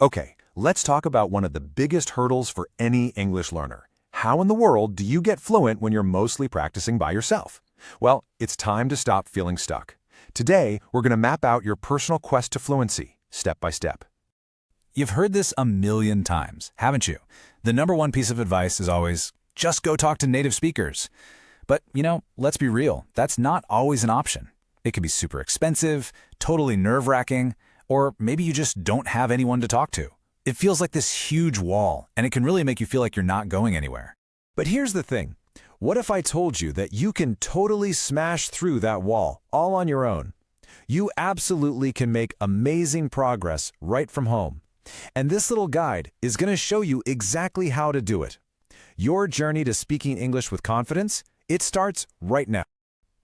Okay, let's talk about one of the biggest hurdles for any English learner. How in the world do you get fluent when you're mostly practicing by yourself? Well, it's time to stop feeling stuck. Today, we're going to map out your personal quest to fluency, step by step. You've heard this a million times, haven't you? The number one piece of advice is always, just go talk to native speakers. But, let's be real, that's not always an option. It can be super expensive, totally nerve-wracking, or maybe you just don't have anyone to talk to. It feels like this huge wall, and it can really make you feel like you're not going anywhere. But here's the thing. What if I told you that you can totally smash through that wall, all on your own? You absolutely can make amazing progress right from home. And this little guide is going to show you exactly how to do it. Your journey to speaking English with confidence, it starts right now.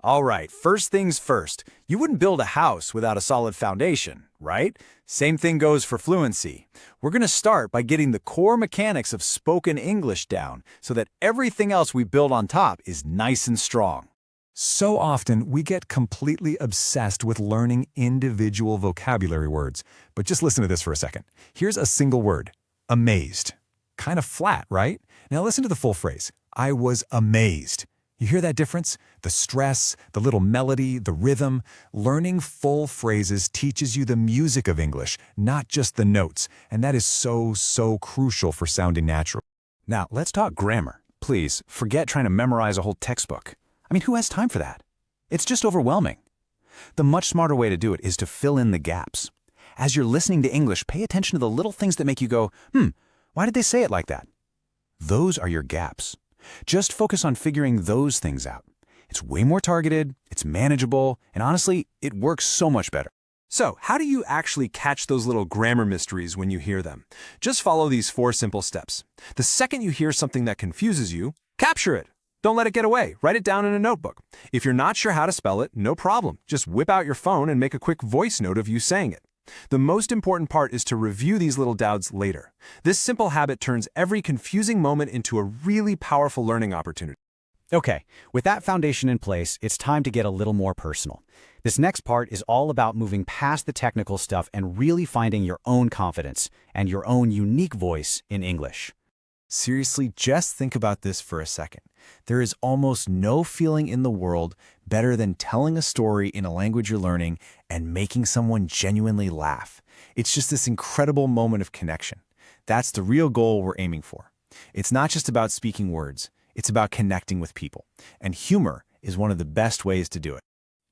All right, first things first. You wouldn't build a house without a solid foundation, right? Same thing goes for fluency. We're going to start by getting the core mechanics of spoken English down so that everything else we build on top is nice and strong. So often, we get completely obsessed with learning individual vocabulary words. But just listen to this for a second. Here's a single word, amazed. Kind of flat, right? Now listen to the full phrase. I was amazed. You hear that difference? The stress, the little melody, the rhythm. Learning full phrases teaches you the music of English, not just the notes. And that is so crucial for sounding natural. Now, let's talk grammar. Please, forget trying to memorize a whole textbook. I mean, who has time for that? It's just overwhelming. The much smarter way to do it is to fill in the gaps. As you're listening to English, pay attention to the little things that make you go, why did they say it like that? Those are your gaps. Just focus on figuring those things out. It's way more targeted, it's manageable, and honestly, it works so much better. So, how do you actually catch those little grammar mysteries when you hear them? Just follow these 4 simple steps. The second you hear something that confuses you, capture it. Don't let it get away. Write it down in a notebook. If you're not sure how to spell it, no problem. Just whip out your phone and make a quick voice note of you saying it. The most important part is to review these little doubts later. This simple habit turns every confusing moment into a really powerful learning opportunity. Okay, with that foundation in place, it's time to get a little more personal. This next part is all about moving past the technical stuff and really finding your own confidence and your own unique voice in English. Seriously, just think about this for a second. There is almost no feeling in the world better than telling a story in a language you're learning and making someone genuinely laugh. It's just this incredible moment of connection. That's the real goal we're aiming for. It's not just about speaking words. It's about connecting with people. And humor is one of the best ways to do it.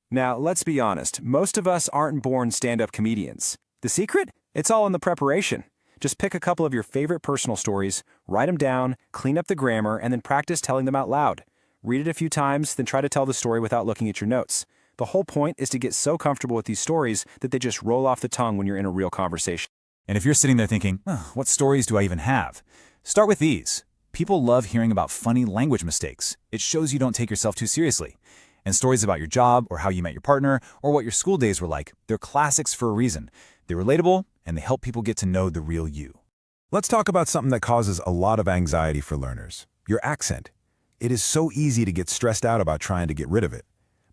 Now, let's be honest. Most of us aren't born stand-up comedians. The secret? It's all in the preparation. Just pick a couple of your favorite personal stories, write them down, clean up the grammar, and then practice telling them out loud. Read it a few times, then try to tell the story without looking at your notes. The whole point is to get so comfortable with these stories that they just roll off the tongue when you're in a real conversation. And if you're sitting there thinking, what stories do I even have? Start with these. People love hearing about funny language mistakes. It shows you don't take yourself too seriously. And stories about your job or how you met your partner or what your school days were like, they're classics for a reason. They're relatable, and they help people get to know the real you. Let's talk about something that causes a lot of anxiety for learners, your accent. It is so easy to get stressed out about trying to get rid of it.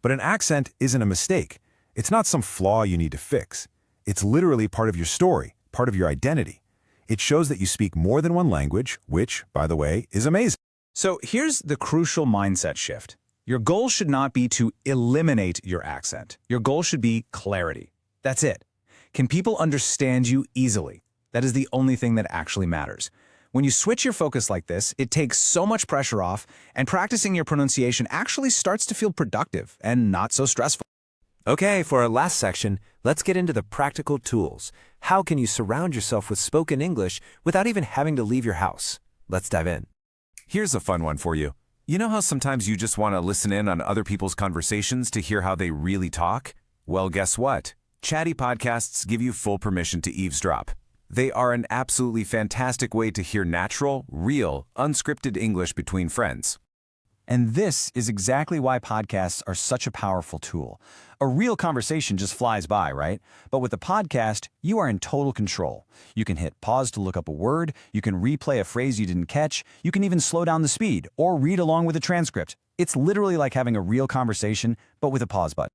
But an accent isn't a mistake. It's not some flaw you need to fix. It's literally part of your story, part of your identity. It shows that you speak more than one language, which, by the way, is amazing. So here's the crucial mindset shift. Your goal should not be to eliminate your accent. Your goal should be clarity. That's it. Can people understand you easily? That is the only thing that actually matters. When you switch your focus like this, it takes so much pressure off, and practicing your pronunciation actually starts to feel productive and not so stressful. Okay, for our last section, let's get into the practical tools. How can you surround yourself with spoken English without even having to leave your house? Let's dive in. Here's a fun one for you. You know how sometimes you just want to listen in on other people's conversations to hear how they really talk? Well, guess what? Chatty podcasts give you full permission to eavesdrop. They are an absolutely fantastic way to hear natural, real, unscripted English between friends. And this is exactly why podcasts are such a powerful tool. A real conversation just flies by, right? But with a podcast, you are in total control. You can hit pause to look up a word, you can replay a phrase you didn't catch, you can even slow down the speed or read along with a transcript. It's literally like having a real conversation, but with a pause button.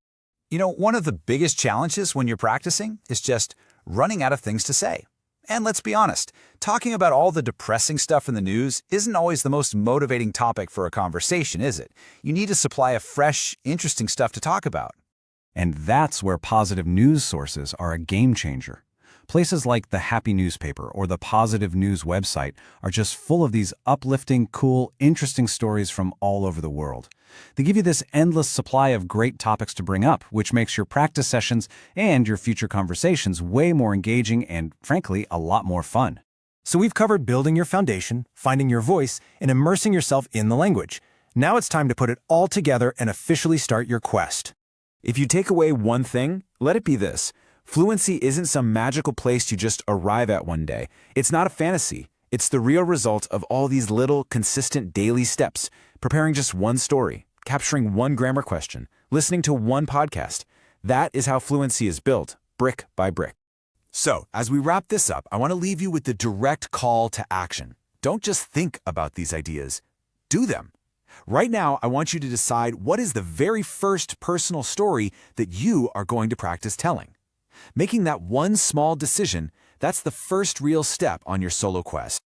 One of the biggest challenges when you're practicing is just running out of things to say. And let's be honest, talking about all the depressing stuff in the news isn't always the most motivating topic for a conversation, is it? You need a supply of fresh, interesting stuff to talk about. And that's where positive news sources are a game changer. Places like the Happy Newspaper or the Positive News website are just full of these uplifting, cool, interesting stories from all over the world. They give you this endless supply of great topics to bring up, which makes your practice sessions and your future conversations way more engaging and, frankly, a lot more fun. So we've covered building your foundation, finding your voice, and immersing yourself in the language. Now it's time to put it all together and officially start your quest. If you take away one thing, let it be this. Fluency isn't some magical place you just arrive at one day. It's not a fantasy. It's the real result of all these little, consistent daily steps, preparing just one story, capturing one grammar question, listening to one podcast. That is how fluency is built, brick by brick. So, as we wrap this up, I want to leave you with the direct call to action. Don't just think about these ideas. Do them. Right now, I want you to decide what is the very first personal story that you are going to practice telling. Making that one small decision, that's the first real step on your solo quest.